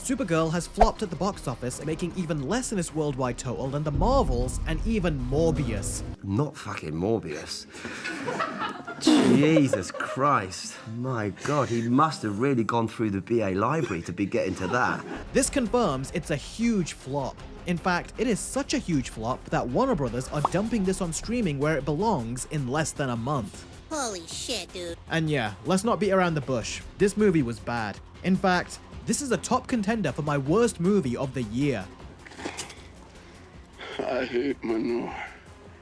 Supergirl has flopped at the box office, making even less in its worldwide total than The Marvels and even Morbius. Not fucking Morbius. Jesus Christ. My God, he must have really gone through the BA library to be getting to that. This confirms it's a huge flop. In fact, it is such a huge flop that Warner Brothers are dumping this on streaming where it belongs in less than a month. Holy shit, dude. And yeah, let's not beat around the bush. This movie was bad. In fact, this is a top contender for my worst movie of the year. I hate manure.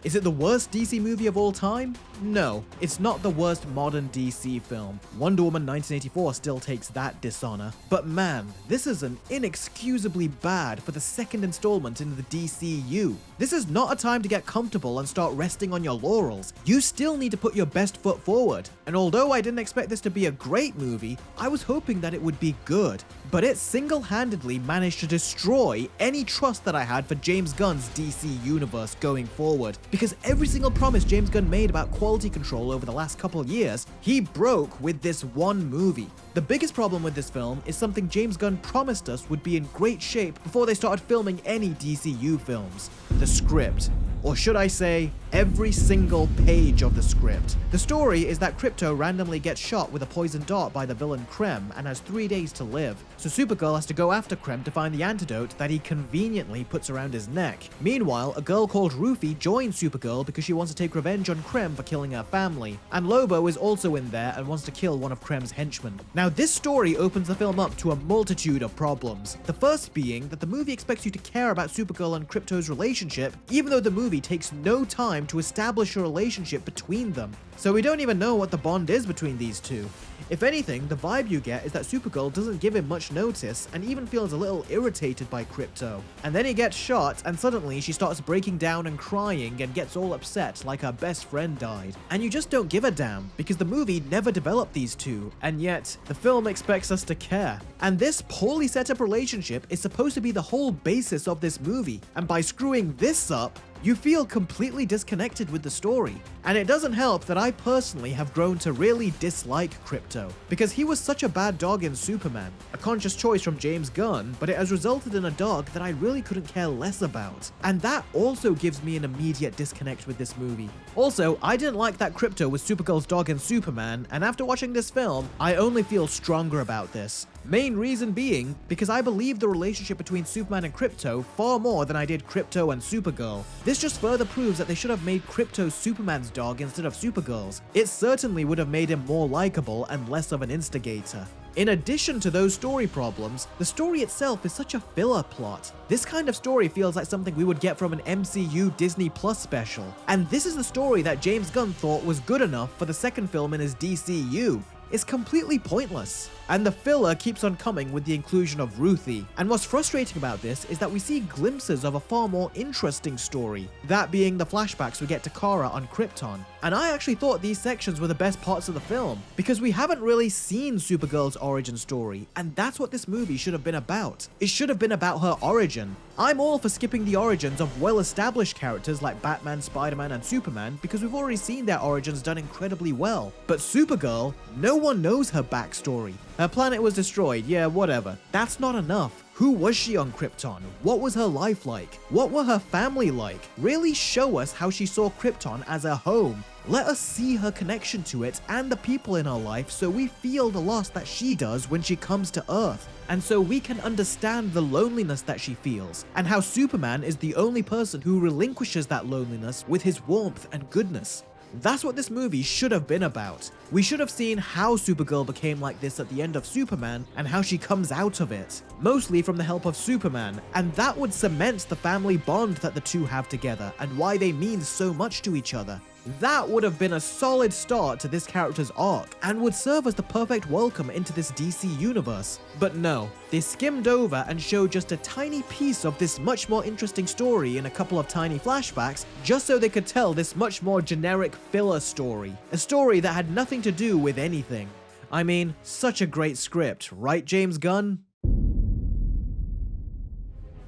Is it the worst DC movie of all time? No, it's not the worst modern DC film. Wonder Woman 1984 still takes that dishonor. But man, this is an inexcusably bad for the second installment in the DCU. This is not a time to get comfortable and start resting on your laurels. You still need to put your best foot forward. And although I didn't expect this to be a great movie, I was hoping that it would be good. But it single-handedly managed to destroy any trust that I had for James Gunn's DC universe going forward. Because every single promise James Gunn made about quality control over the last couple of years, he broke with this one movie. The biggest problem with this film is something James Gunn promised us would be in great shape before they started filming any DCU films: the script. Or should I say, every single page of the script. The story is that Krypto randomly gets shot with a poison dart by the villain Krem and has 3 days to live. So Supergirl has to go after Krem to find the antidote that he conveniently puts around his neck. Meanwhile, a girl called Ruthye joins Supergirl because she wants to take revenge on Krem for killing her family. And Lobo is also in there and wants to kill one of Krem's henchmen. Now this story opens the film up to a multitude of problems. The first being that the movie expects you to care about Supergirl and Krypto's relationship, even though the movie takes no time to establish a relationship between them. So we don't even know what the bond is between these two. If anything, the vibe you get is that Supergirl doesn't give him much notice and even feels a little irritated by Krypto. And then he gets shot and suddenly she starts breaking down and crying and gets all upset like her best friend died. And you just don't give a damn because the movie never developed these two, and yet the film expects us to care. And this poorly set up relationship is supposed to be the whole basis of this movie, and by screwing this up, you feel completely disconnected with the story. And it doesn't help that I personally have grown to really dislike Krypto, because he was such a bad dog in Superman, a conscious choice from James Gunn, but it has resulted in a dog that I really couldn't care less about. And that also gives me an immediate disconnect with this movie. Also, I didn't like that Krypto was Supergirl's dog in Superman, and after watching this film, I only feel stronger about this. Main reason being, because I believe the relationship between Superman and Krypto far more than I did Krypto and Supergirl. This just further proves that they should have made Krypto Superman's dog instead of Supergirl's. It certainly would have made him more likable and less of an instigator. In addition to those story problems, the story itself is such a filler plot. This kind of story feels like something we would get from an MCU Disney Plus special. And this is the story that James Gunn thought was good enough for the second film in his DCU. It's completely pointless. And the filler keeps on coming with the inclusion of Ruthye. And what's frustrating about this is that we see glimpses of a far more interesting story, that being the flashbacks we get to Kara on Krypton. And I actually thought these sections were the best parts of the film, because we haven't really seen Supergirl's origin story, and that's what this movie should have been about. It should have been about her origin. I'm all for skipping the origins of well-established characters like Batman, Spider-Man, and Superman because we've already seen their origins done incredibly well. But Supergirl, no one knows her backstory. Her planet was destroyed, yeah, whatever. That's not enough. Who was she on Krypton? What was her life like? What were her family like? Really show us how she saw Krypton as a home. Let us see her connection to it and the people in her life so we feel the loss that she does when she comes to Earth. And so we can understand the loneliness that she feels, and how Superman is the only person who relinquishes that loneliness with his warmth and goodness. That's what this movie should have been about. We should have seen how Supergirl became like this at the end of Superman and how she comes out of it, mostly from the help of Superman, and that would cement the family bond that the two have together and why they mean so much to each other. That would have been a solid start to this character's arc and would serve as the perfect welcome into this DC universe. But no, they skimmed over and showed just a tiny piece of this much more interesting story in a couple of tiny flashbacks just so they could tell this much more generic filler story. A story that had nothing to do with anything. I mean, such a great script, right, James Gunn?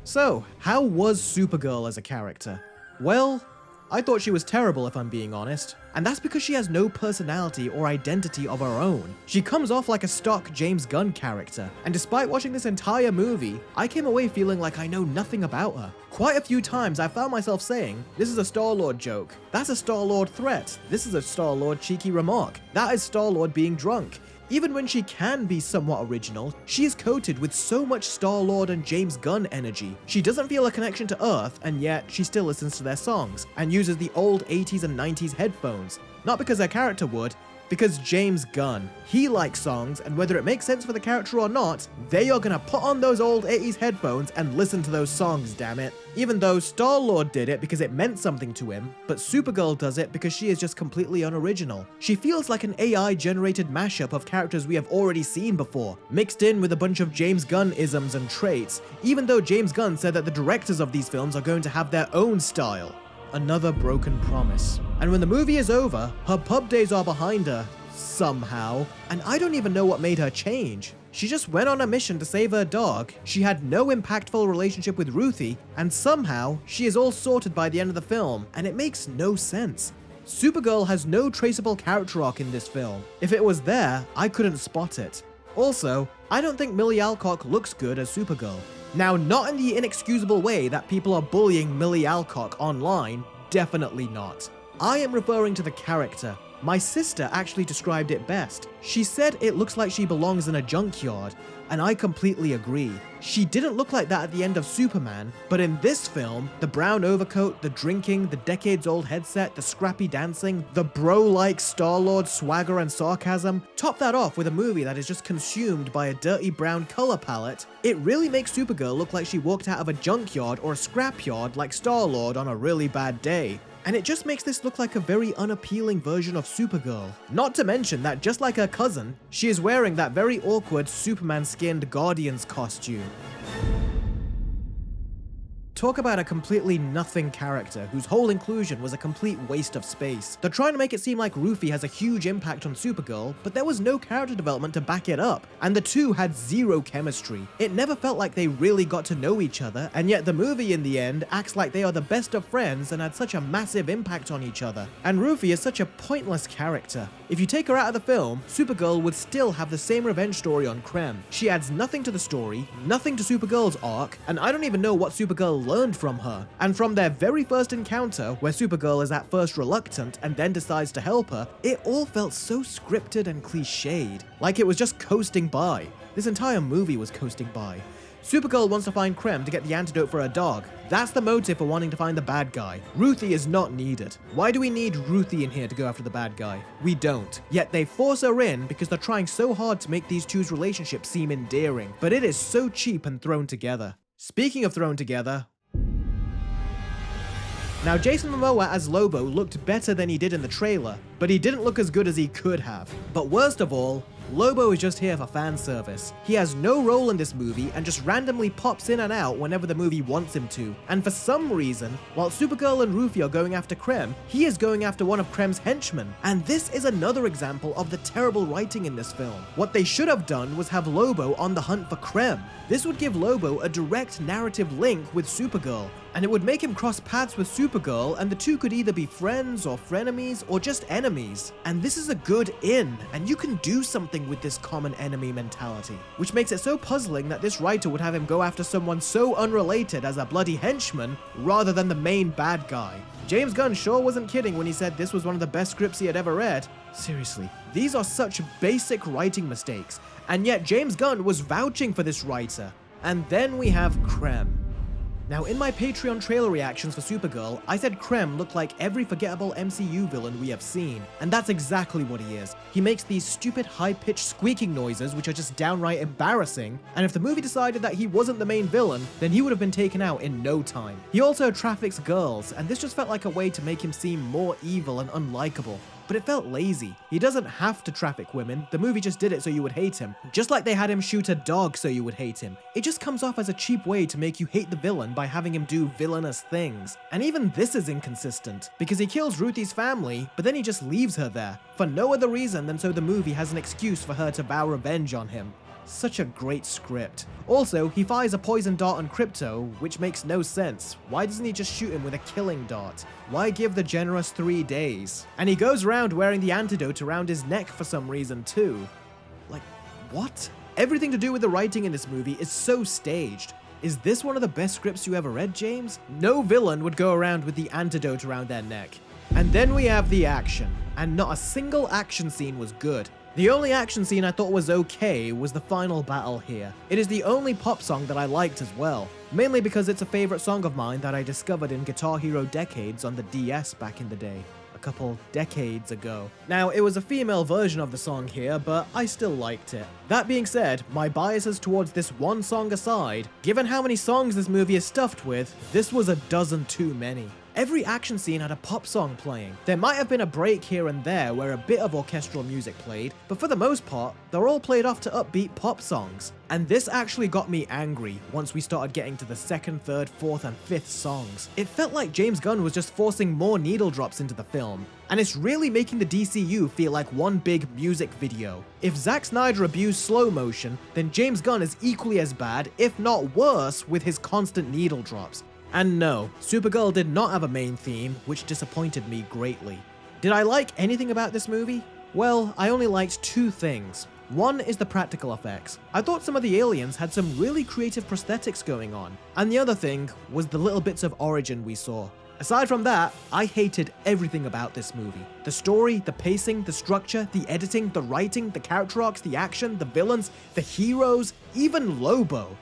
So, how was Supergirl as a character? Well, I thought she was terrible if I'm being honest. And that's because she has no personality or identity of her own. She comes off like a stock James Gunn character, and despite watching this entire movie, I came away feeling like I know nothing about her. Quite a few times I found myself saying, this is a Star-Lord joke, that's a Star-Lord threat, this is a Star-Lord cheeky remark, that is Star-Lord being drunk. Even when she can be somewhat original, she is coated with so much Star-Lord and James Gunn energy. She doesn't feel a connection to Earth, and yet she still listens to their songs, and uses the old 80s and 90s headphones. Not because her character would, because James Gunn. He likes songs, and whether it makes sense for the character or not, they are gonna put on those old 80s headphones and listen to those songs, damn it. Even though Star-Lord did it because it meant something to him, but Supergirl does it because she is just completely unoriginal. She feels like an AI-generated mashup of characters we have already seen before, mixed in with a bunch of James Gunn-isms and traits, even though James Gunn said that the directors of these films are going to have their own style. Another broken promise. And when the movie is over, her pub days are behind her, somehow, and I don't even know what made her change. She just went on a mission to save her dog, she had no impactful relationship with Ruthye, and somehow, she is all sorted by the end of the film, and it makes no sense. Supergirl has no traceable character arc in this film. If it was there, I couldn't spot it. Also, I don't think Milly Alcock looks good as Supergirl. Now, not in the inexcusable way that people are bullying Milly Alcock online, definitely not. I am referring to the character. My sister actually described it best. She said it looks like she belongs in a junkyard, and I completely agree. She didn't look like that at the end of Superman, but in this film, the brown overcoat, the drinking, the decades-old headset, the scrappy dancing, the bro-like Star-Lord swagger and sarcasm, top that off with a movie that is just consumed by a dirty brown color palette, it really makes Supergirl look like she walked out of a junkyard or a scrapyard like Star-Lord on a really bad day. And it just makes this look like a very unappealing version of Supergirl. Not to mention that just like her cousin, she is wearing that very awkward Superman-skinned Guardians costume. Talk about a completely nothing character whose whole inclusion was a complete waste of space. They're trying to make it seem like Ruthye has a huge impact on Supergirl, but there was no character development to back it up, and the two had zero chemistry. It never felt like they really got to know each other, and yet the movie in the end acts like they are the best of friends and had such a massive impact on each other. And Ruthye is such a pointless character. If you take her out of the film, Supergirl would still have the same revenge story on Krem. She adds nothing to the story, nothing to Supergirl's arc, and I don't even know what Supergirl learned from her. And from their very first encounter, where Supergirl is at first reluctant and then decides to help her, it all felt so scripted and cliched, like it was just coasting by. This entire movie was coasting by. Supergirl wants to find Krem to get the antidote for her dog. That's the motive for wanting to find the bad guy. Ruthye is not needed. Why do we need Ruthye in here to go after the bad guy? We don't. Yet they force her in because they're trying so hard to make these two's relationship seem endearing. But it is so cheap and thrown together. Speaking of thrown together, now, Jason Momoa as Lobo looked better than he did in the trailer, but he didn't look as good as he could have. But worst of all, Lobo is just here for fan service. He has no role in this movie and just randomly pops in and out whenever the movie wants him to. And for some reason, while Supergirl and Ruthye are going after Krem, he is going after one of Krem's henchmen. And this is another example of the terrible writing in this film. What they should have done was have Lobo on the hunt for Krem. This would give Lobo a direct narrative link with Supergirl, and it would make him cross paths with Supergirl, and the two could either be friends or frenemies or just enemies. And this is a good in, and you can do something with this common enemy mentality, which makes it so puzzling that this writer would have him go after someone so unrelated as a bloody henchman rather than the main bad guy. James Gunn sure wasn't kidding when he said this was one of the best scripts he had ever read. Seriously, these are such basic writing mistakes, and yet James Gunn was vouching for this writer. And then we have Krem. Now, in my Patreon trailer reactions for Supergirl, I said Krem looked like every forgettable MCU villain we have seen, and that's exactly what he is. He makes these stupid high-pitched squeaking noises which are just downright embarrassing, and if the movie decided that he wasn't the main villain, then he would have been taken out in no time. He also traffics girls, and this just felt like a way to make him seem more evil and unlikable. But it felt lazy. He doesn't have to traffic women, the movie just did it so you would hate him. Just like they had him shoot a dog so you would hate him. It just comes off as a cheap way to make you hate the villain by having him do villainous things. And even this is inconsistent, because he kills Ruthie's family, but then he just leaves her there, for no other reason than so the movie has an excuse for her to vow revenge on him. Such a great script. Also, he fires a poison dart on Crypto, which makes no sense. Why doesn't he just shoot him with a killing dart? Why give the generous 3 days? And he goes around wearing the antidote around his neck for some reason too. Like, what? Everything to do with the writing in this movie is so staged. Is this one of the best scripts you ever read, James? No villain would go around with the antidote around their neck. And then we have the action, and not a single action scene was good. The only action scene I thought was okay was the final battle here. It is the only pop song that I liked as well, mainly because it's a favorite song of mine that I discovered in Guitar Hero Decades on the DS back in the day. A couple decades ago. Now, it was a female version of the song here, but I still liked it. That being said, my biases towards this one song aside, given how many songs this movie is stuffed with, this was a dozen too many. Every action scene had a pop song playing. There might have been a break here and there where a bit of orchestral music played, but for the most part, they're all played off to upbeat pop songs. And this actually got me angry once we started getting to the second, third, fourth, and fifth songs. It felt like James Gunn was just forcing more needle drops into the film, and it's really making the DCU feel like one big music video. If Zack Snyder abused slow motion, then James Gunn is equally as bad, if not worse, with his constant needle drops. And no, Supergirl did not have a main theme, which disappointed me greatly. Did I like anything about this movie? Well, I only liked 2 things. One is the practical effects. I thought some of the aliens had some really creative prosthetics going on. And the other thing was the little bits of origin we saw. Aside from that, I hated everything about this movie. The story, the pacing, the structure, the editing, the writing, the character arcs, the action, the villains, the heroes, even Lobo.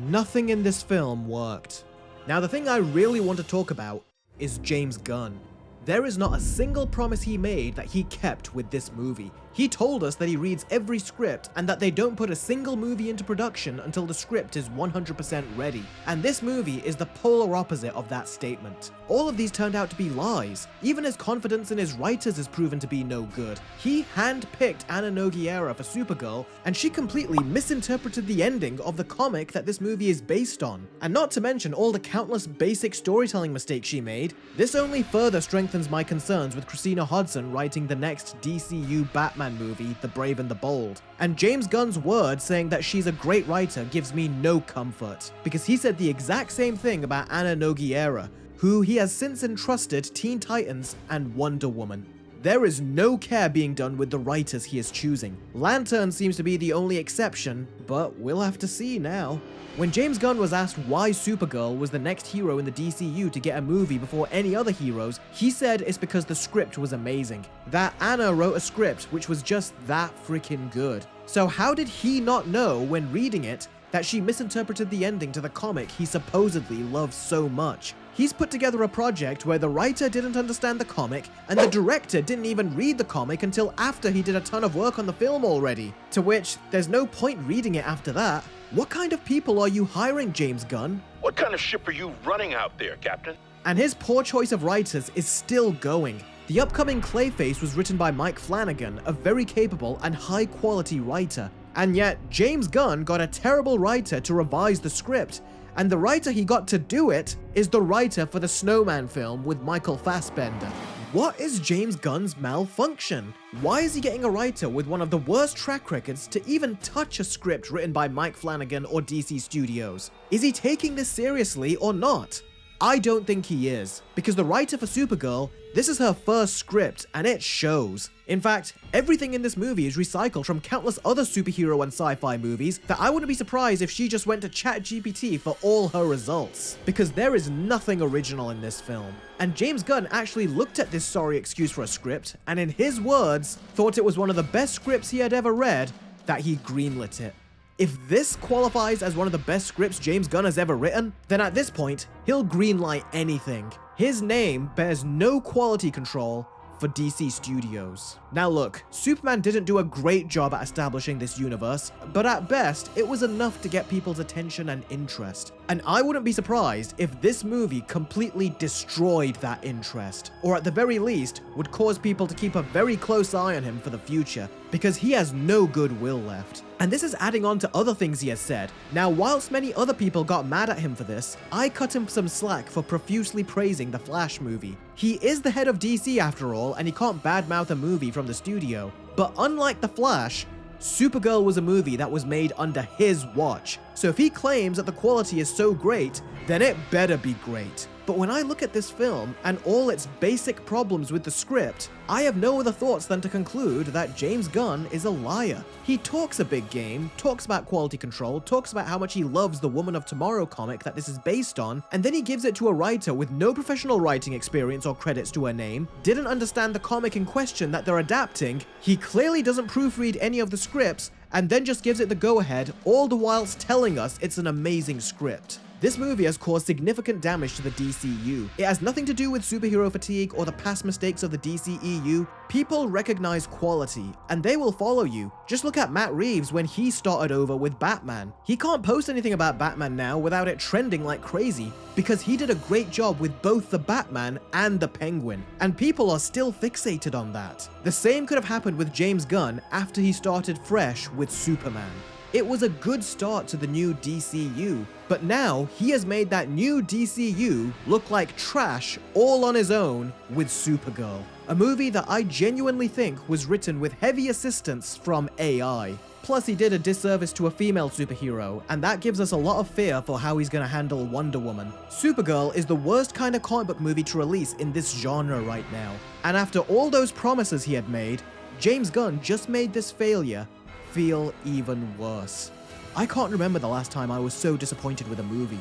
Nothing in this film worked. Now, the thing I really want to talk about is James Gunn. There is not a single promise he made that he kept with this movie. He told us that he reads every script and that they don't put a single movie into production until the script is 100% ready. And this movie is the polar opposite of that statement. All of these turned out to be lies. Even his confidence in his writers is proven to be no good. He handpicked Anna Nogueira for Supergirl, and she completely misinterpreted the ending of the comic that this movie is based on. And not to mention all the countless basic storytelling mistakes she made, this only further strengthens my concerns with Christina Hodson writing the next DCU Batman movie, The Brave and the Bold. And James Gunn's word saying that she's a great writer gives me no comfort, because he said the exact same thing about Anna Nogueira, who he has since entrusted Teen Titans and Wonder Woman. There is no care being done with the writers he is choosing. Lantern seems to be the only exception, but we'll have to see now. When James Gunn was asked why Supergirl was the next hero in the DCU to get a movie before any other heroes, he said it's because the script was amazing. That Anna wrote a script which was just that freaking good. So how did he not know when reading it that she misinterpreted the ending to the comic he supposedly loves so much? He's put together a project where the writer didn't understand the comic, and the director didn't even read the comic until after he did a ton of work on the film already. To which, there's no point reading it after that. What kind of people are you hiring, James Gunn? What kind of ship are you running out there, Captain? And his poor choice of writers is still going. The upcoming Clayface was written by Mike Flanagan, a very capable and high-quality writer. And yet, James Gunn got a terrible writer to revise the script. And the writer he got to do it is the writer for the Snowman film with Michael Fassbender. What is James Gunn's malfunction? Why is he getting a writer with one of the worst track records to even touch a script written by Mike Flanagan or DC Studios? Is he taking this seriously or not? I don't think he is, because the writer for Supergirl, this is her first script, and it shows. In fact, everything in this movie is recycled from countless other superhero and sci-fi movies that I wouldn't be surprised if she just went to ChatGPT for all her results, because there is nothing original in this film. And James Gunn actually looked at this sorry excuse for a script, and in his words, thought it was one of the best scripts he had ever read, that he greenlit it. If this qualifies as one of the best scripts James Gunn has ever written, then at this point, he'll greenlight anything. His name bears no quality control for DC Studios. Now look, Superman didn't do a great job at establishing this universe, but at best, it was enough to get people's attention and interest. And I wouldn't be surprised if this movie completely destroyed that interest, or at the very least, would cause people to keep a very close eye on him for the future, because he has no goodwill left. And this is adding on to other things he has said. Now, whilst many other people got mad at him for this, I cut him some slack for profusely praising the Flash movie. He is the head of DC after all, and he can't badmouth a movie from the studio. But unlike the Flash, Supergirl was a movie that was made under his watch. So if he claims that the quality is so great, then it better be great. But when I look at this film and all its basic problems with the script, I have no other thoughts than to conclude that James Gunn is a liar. He talks a big game, talks about quality control, talks about how much he loves the Woman of Tomorrow comic that this is based on, and then he gives it to a writer with no professional writing experience or credits to her name, didn't understand the comic in question that they're adapting, he clearly doesn't proofread any of the scripts, and then just gives it the go-ahead, all the whilst telling us it's an amazing script. This movie has caused significant damage to the DCU. It has nothing to do with superhero fatigue or the past mistakes of the DCEU. People recognize quality, and they will follow you. Just look at Matt Reeves when he started over with Batman. He can't post anything about Batman now without it trending like crazy, because he did a great job with both the Batman and the Penguin, and people are still fixated on that. The same could have happened with James Gunn after he started fresh with Superman. It was a good start to the new DCU, but now he has made that new DCU look like trash all on his own with Supergirl, a movie that I genuinely think was written with heavy assistance from AI. Plus, he did a disservice to a female superhero, and that gives us a lot of fear for how he's gonna handle Wonder Woman. Supergirl is the worst kind of comic book movie to release in this genre right now, and after all those promises he had made, James Gunn just made this failure feel even worse. I can't remember the last time I was so disappointed with a movie,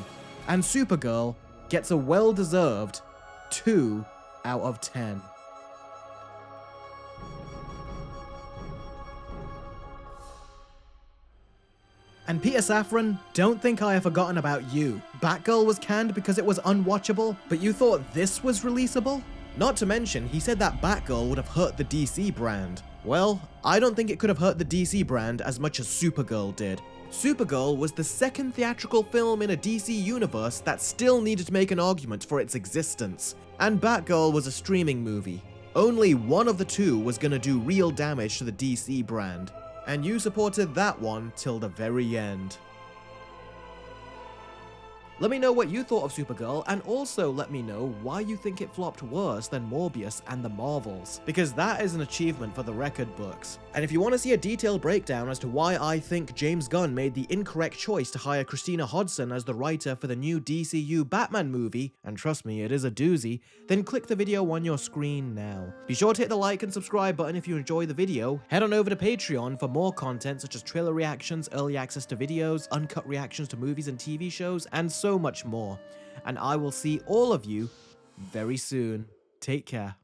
and Supergirl gets a well-deserved 2 out of 10. And Peter Safran, don't think I have forgotten about you. Batgirl was canned because it was unwatchable, but you thought this was releasable? Not to mention, he said that Batgirl would have hurt the DC brand. Well, I don't think it could have hurt the DC brand as much as Supergirl did. Supergirl was the second theatrical film in a DC universe that still needed to make an argument for its existence. And Batgirl was a streaming movie. Only one of the two was gonna do real damage to the DC brand. And you supported that one till the very end. Let me know what you thought of Supergirl, and also let me know why you think it flopped worse than Morbius and The Marvels, because that is an achievement for the record books. And if you want to see a detailed breakdown as to why I think James Gunn made the incorrect choice to hire Christina Hodson as the writer for the new DCU Batman movie, and trust me, it is a doozy, then click the video on your screen now. Be sure to hit the like and subscribe button if you enjoy the video. Head on over to Patreon for more content such as trailer reactions, early access to videos, uncut reactions to movies and TV shows, and so much more. And I will see all of you very soon. Take care.